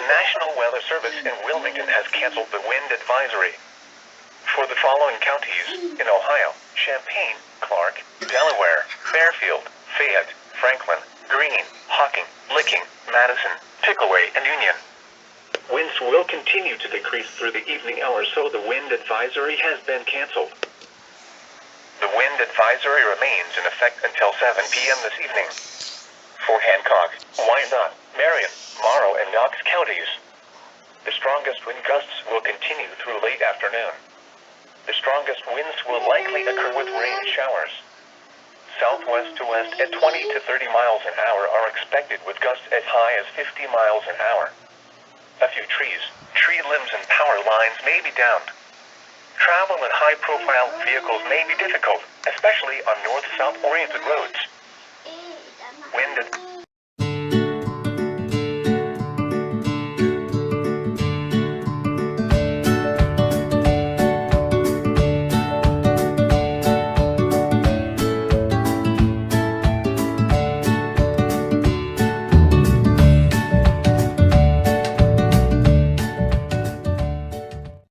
National Weather Service in Wilmington has canceled the wind advisory for the following counties in Ohio: Champaign, Clark, Delaware, Fairfield, Fayette, Franklin, Greene, Hocking, Licking, Madison, Pickaway, and Union. Winds will continue to decrease through the evening hours, so the wind advisory has been canceled. The wind advisory remains in effect until 7 p.m. this evening. For Hancock, Wyandotte, Marion, Morrow, and Knox counties, the strongest wind gusts will continue through late afternoon. The strongest winds will likely occur with rain showers. Southwest to west at 20 to 30 miles an hour are expected, with gusts as high as 50 miles an hour. A few trees, tree limbs, and power lines may be downed. Travel in high-profile vehicles may be difficult, especially on north-south oriented roads. Wind